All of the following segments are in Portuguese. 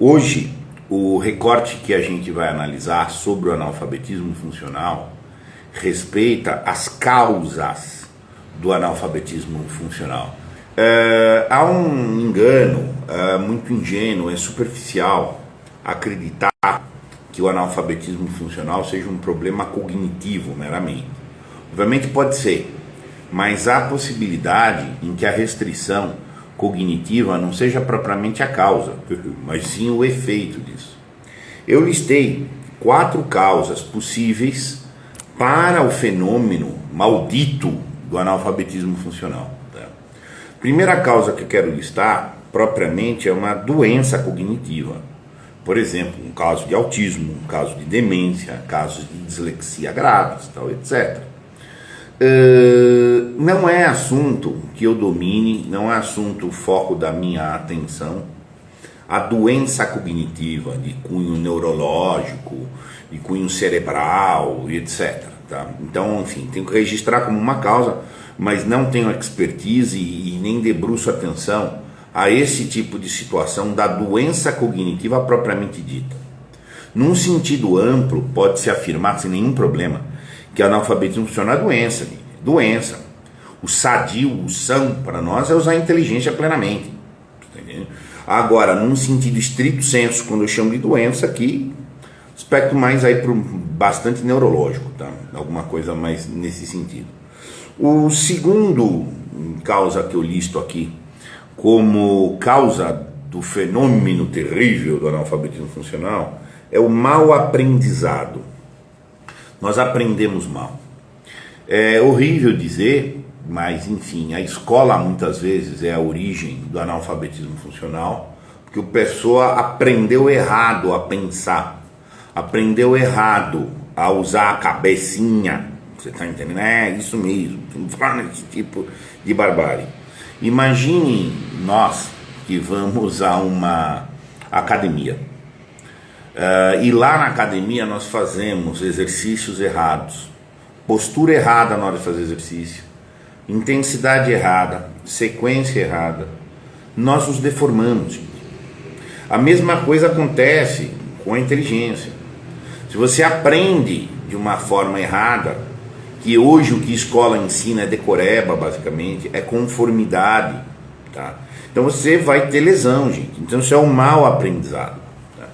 Hoje, o recorte que a gente vai analisar sobre o analfabetismo funcional respeita as causas do analfabetismo funcional. Há um engano muito ingênuo, superficial, acreditar que o analfabetismo funcional seja um problema cognitivo meramente. Obviamente pode ser, mas há possibilidade em que a restrição cognitiva não seja propriamente a causa, mas sim o efeito disso. Eu listei 4 causas possíveis para o fenômeno maldito do analfabetismo funcional. Primeira causa que eu quero listar, propriamente, é uma doença cognitiva. Por exemplo, um caso de autismo, um caso de demência, casos de dislexia graves, tal, etc. Não é assunto que eu domine, não é assunto foco da minha atenção. A doença cognitiva de cunho neurológico, de cunho cerebral, etc. Tá? Então, enfim, tenho que registrar como uma causa, mas não tenho expertise e nem debruço atenção a esse tipo de situação da doença cognitiva propriamente dita. Num sentido amplo, pode-se afirmar sem nenhum problema que o analfabetismo funcional é doença. Doença. O sadio, o são, para nós, é usar a inteligência plenamente. Agora, num sentido estrito senso, quando eu chamo de doença, aqui, aspecto mais aí para bastante neurológico, tá? Alguma coisa mais nesse sentido. O segundo causa que eu listo aqui como causa do fenômeno terrível do analfabetismo funcional é o mau aprendizado. Nós aprendemos mal. É horrível dizer, mas enfim, a escola muitas vezes é a origem do analfabetismo funcional, porque a pessoa aprendeu errado a pensar, aprendeu errado a usar a cabecinha. Você está entendendo? É isso mesmo, não fala nesse tipo de barbárie. Imagine nós que vamos a uma academia e lá na academia nós fazemos exercícios errados, postura errada na hora de fazer exercício, intensidade errada, sequência errada, nós nos deformamos, gente. A mesma coisa acontece com a inteligência. Se você aprende de uma forma errada, que hoje o que escola ensina é decoreba, basicamente, é conformidade, tá? Então você vai ter lesão, gente. Então isso é um mau aprendizado, tá?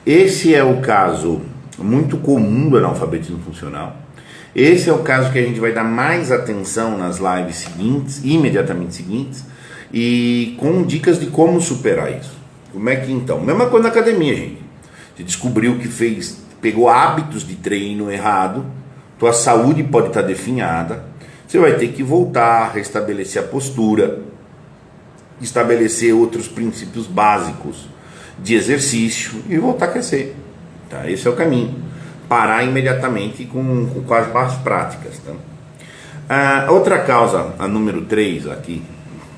Esse é o caso muito comum do analfabetismo funcional. Esse é o caso que a gente vai dar mais atenção nas lives seguintes, imediatamente seguintes, e com dicas de como superar isso. Como é que então? Mesma coisa na academia, gente. Você descobriu que pegou hábitos de treino errado, tua saúde pode estar definhada, você vai ter que voltar, restabelecer a postura, estabelecer outros princípios básicos de exercício e voltar a crescer. Tá? Esse é o caminho. Parar imediatamente com as práticas. Tá? Outra causa, a número 3 aqui,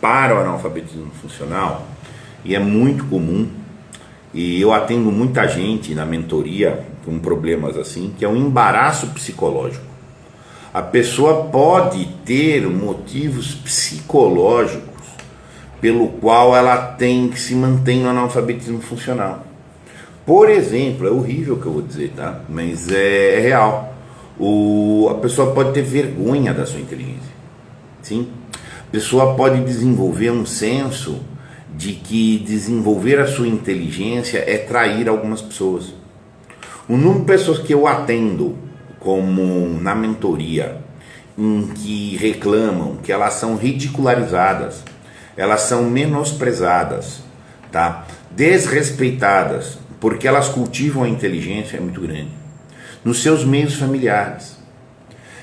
para o analfabetismo funcional, e é muito comum, e eu atendo muita gente na mentoria com problemas assim, que é um embaraço psicológico. A pessoa pode ter motivos psicológicos pelo qual ela tem que se manter no analfabetismo funcional. Por exemplo, é horrível o que eu vou dizer, tá? Mas é real. A pessoa pode ter vergonha da sua inteligência. Sim? A pessoa pode desenvolver um senso de que desenvolver a sua inteligência é trair algumas pessoas. O número de pessoas que eu atendo, como na mentoria, em que reclamam que elas são ridicularizadas, elas são menosprezadas, tá? Desrespeitadas, porque elas cultivam a inteligência, é muito grande. Nos seus meios familiares.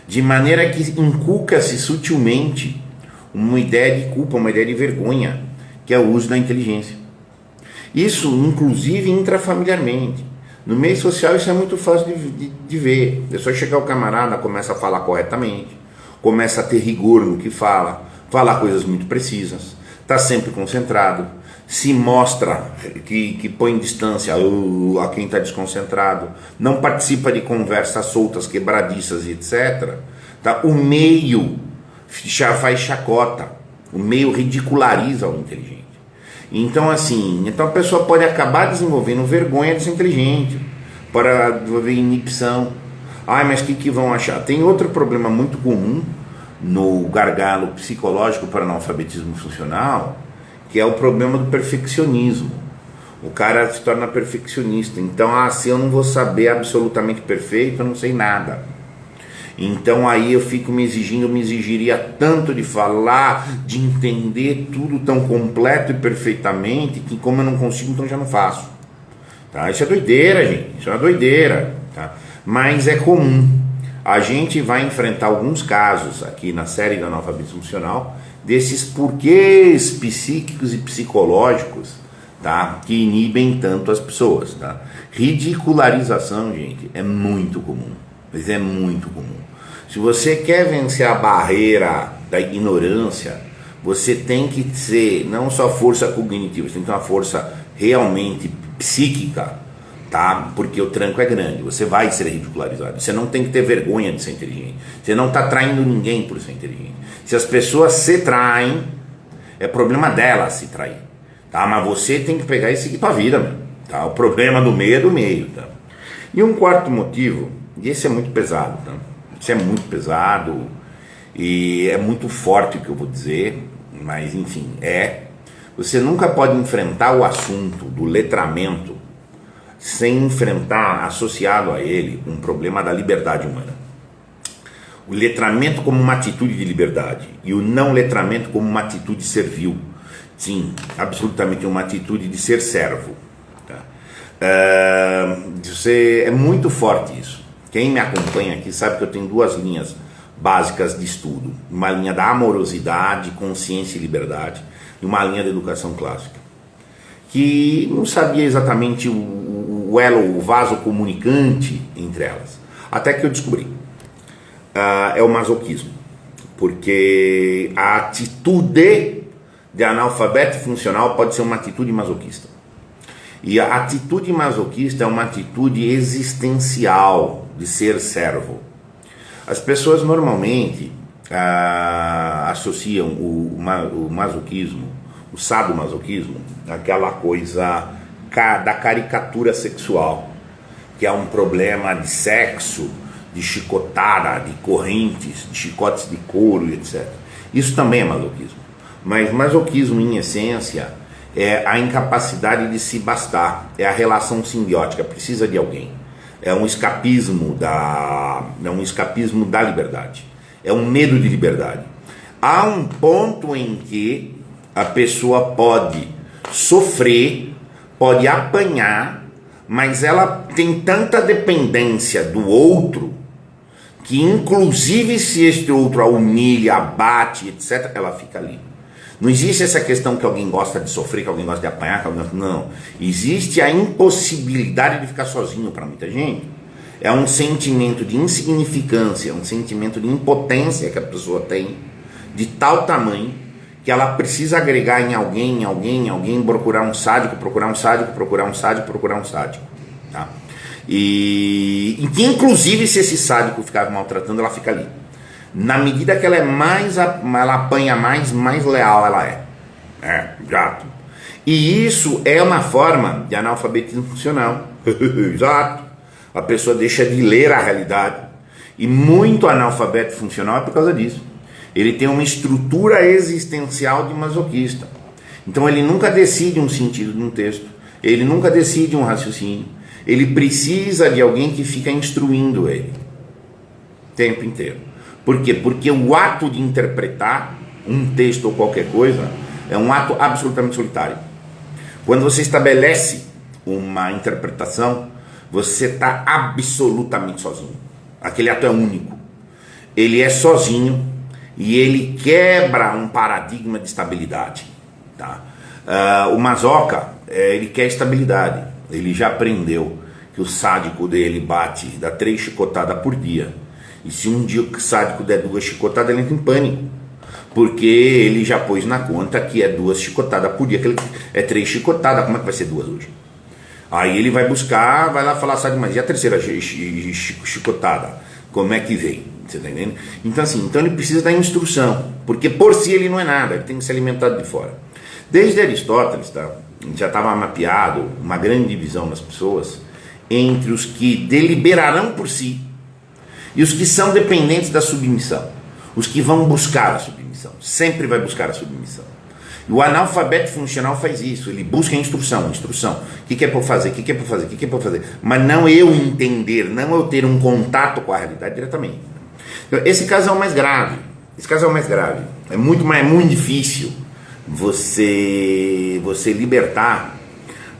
De maneira que inculca-se sutilmente uma ideia de culpa, uma ideia de vergonha, que é o uso da inteligência. Isso, inclusive, intrafamiliarmente. No meio social isso é muito fácil de ver. É só chegar o camarada, começa a falar corretamente, começa a ter rigor no que fala, falar coisas muito precisas, está sempre concentrado, se mostra que põe distância a quem está desconcentrado, não participa de conversas soltas, quebradiças, etc. Tá? O meio já faz chacota, o meio ridiculariza o inteligente. Então assim, então a pessoa pode acabar desenvolvendo vergonha de ser inteligente, para desenvolver inibição. Ah, mas o que vão achar? Tem outro problema muito comum no gargalo psicológico para analfabetismo funcional, que é o problema do perfeccionismo. O cara se torna perfeccionista. Então, se eu não vou saber absolutamente perfeito, eu não sei nada. Então aí eu fico me exigiria tanto de falar, de entender tudo tão completo e perfeitamente, que como eu não consigo, então já não faço. Tá? Isso é doideira, gente. Isso é uma doideira. Tá? Mas é comum. A gente vai enfrentar alguns casos aqui na série do analfabetismo funcional, desses porquês psíquicos e psicológicos, tá? Que inibem tanto as pessoas. Tá? Ridicularização, gente, é muito comum. Mas é muito comum. Se você quer vencer a barreira da ignorância, você tem que ser não só força cognitiva, você tem que ter uma força realmente psíquica, tá? Porque o tranco é grande, você vai ser ridicularizado. Você não tem que ter vergonha de ser inteligente. Você não está traindo ninguém por ser inteligente. Se as pessoas se traem, é problema delas se trair, tá? Mas você tem que pegar e seguir tua vida, meu, tá? O problema do meio é do meio, tá? E um quarto motivo, e esse é muito pesado, tá? Isso é muito pesado e é muito forte o que eu vou dizer, mas enfim, você nunca pode enfrentar o assunto do letramento sem enfrentar, associado a ele, um problema da liberdade humana. O letramento como uma atitude de liberdade e o não letramento como uma atitude servil. Sim, absolutamente uma atitude de ser servo. Tá? É muito forte isso. Quem me acompanha aqui sabe que eu tenho duas linhas básicas de estudo. Uma linha da amorosidade, consciência e liberdade, e uma linha da educação clássica. Que não sabia exatamente o elo, o vaso comunicante entre elas. Até que eu descobri. É o masoquismo. Porque a atitude de analfabeto funcional pode ser uma atitude masoquista. E a atitude masoquista é uma atitude existencial de ser servo. As pessoas normalmente associam o masoquismo, o sadomasoquismo, àquela coisa da caricatura sexual, que é um problema de sexo, de chicotada, de correntes, de chicotes de couro, etc. Isso também é masoquismo. Mas masoquismo, em essência, é a incapacidade de se bastar, é a relação simbiótica, precisa de alguém. É um escapismo da liberdade, é um medo de liberdade. Há um ponto em que a pessoa pode sofrer, pode apanhar, mas ela tem tanta dependência do outro, que inclusive se este outro a humilha, abate, etc., ela fica ali. Não existe essa questão que alguém gosta de sofrer, que alguém gosta de apanhar, que alguém gosta... Não. Existe a impossibilidade de ficar sozinho para muita gente. É um sentimento de insignificância, um sentimento de impotência que a pessoa tem, de tal tamanho, que ela precisa agregar em alguém, procurar um sádico, tá? E que inclusive se esse sádico ficar maltratando, ela fica ali. Na medida que ela apanha mais leal ela é. Exato. E isso é uma forma de analfabetismo funcional. Exato. A pessoa deixa de ler a realidade. E muito analfabeto funcional é por causa disso. Ele tem uma estrutura existencial de masoquista. Então ele nunca decide um sentido de um texto. Ele nunca decide um raciocínio. Ele precisa de alguém que fica instruindo ele o tempo inteiro. Por quê? Porque o ato de interpretar um texto ou qualquer coisa é um ato absolutamente solitário. Quando você estabelece uma interpretação, você está absolutamente sozinho. Aquele ato é único. Ele é sozinho e ele quebra um paradigma de estabilidade. Tá? O masoca, ele quer estabilidade. Ele já aprendeu que o sádico dele dá 3 chicotadas por dia. E se um dia o sádico der 2 chicotadas, ele entra em pânico. Porque ele já pôs na conta que é 2 chicotadas por dia, que é 3 chicotadas, como é que vai ser 2 hoje? Aí ele vai buscar, vai lá falar, sádico, mas e a terceira chicotada? Como é que vem? Você tá entendendo? Então assim, ele precisa da instrução. porque por si ele não é nada, ele tem que ser alimentado de fora. Desde Aristóteles, tá? Já estava mapeado uma grande divisão nas pessoas entre os que deliberarão por si e os que são dependentes da submissão, os que vão buscar a submissão, sempre vai buscar a submissão. E o analfabeto funcional faz isso, ele busca instrução. O que é para eu fazer, o que é para fazer, o que é para fazer, mas não eu entender, não eu ter um contato com a realidade diretamente. Então, esse caso é o mais grave, é muito difícil você libertar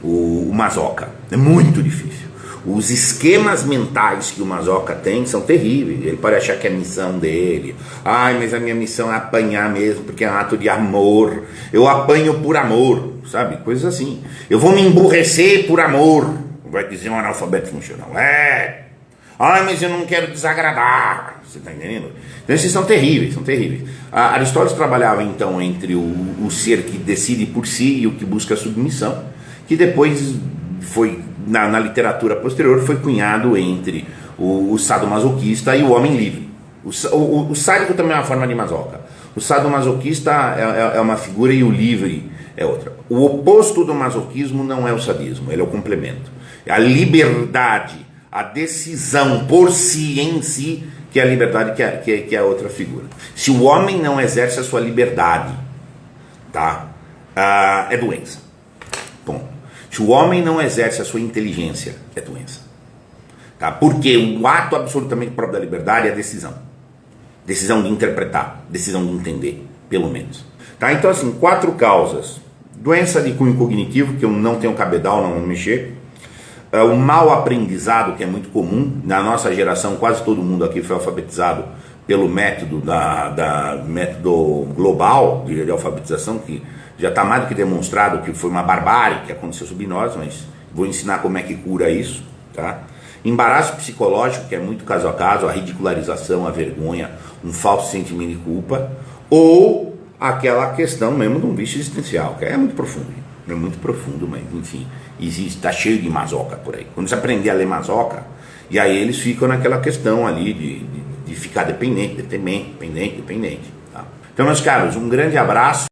o masoca, é muito difícil. Os esquemas mentais que o masoca tem são terríveis. Ele pode achar que é a missão dele. Ai, mas a minha missão é apanhar mesmo, porque é um ato de amor. Eu apanho por amor, sabe? Coisas assim. Eu vou me emburrecer por amor, vai dizer um analfabeto funcional. Ai, mas eu não quero desagradar. Você está entendendo? Então esses são terríveis, são terríveis. Aristóteles trabalhava então entre o ser que decide por si e o que busca a submissão, que depois foi... Na literatura posterior foi cunhado entre o sadomasoquista e o homem livre. O sádico também é uma forma de masoca. O sadomasoquista é uma figura e o livre é outra. O oposto do masoquismo não é o sadismo, ele é o complemento. É a liberdade, a decisão por si em si, que é a liberdade que é a outra figura. Se o homem não exerce a sua liberdade, tá? É doença. Ponto. Se o homem não exerce a sua inteligência, é doença. Tá? Porque o ato absolutamente próprio da liberdade é a decisão. Decisão de interpretar, decisão de entender, pelo menos. Tá? Então, assim, 4 causas. Doença de cunho cognitivo, que eu não tenho cabedal, não vou mexer. O mau aprendizado, que é muito comum. Na nossa geração, quase todo mundo aqui foi alfabetizado pelo método método global de alfabetização, que já está mais do que demonstrado que foi uma barbárie que aconteceu sobre nós, mas vou ensinar como é que cura isso, tá? Embaraço psicológico, que é muito caso a caso, a ridicularização, a vergonha, um falso sentimento de culpa, ou aquela questão mesmo de um vício existencial, que é muito profundo, mas enfim, existe, está cheio de masoca por aí. Quando você aprender a ler masoca, e aí eles ficam naquela questão ali de ficar dependente, tá? Então, meus caros, um grande abraço.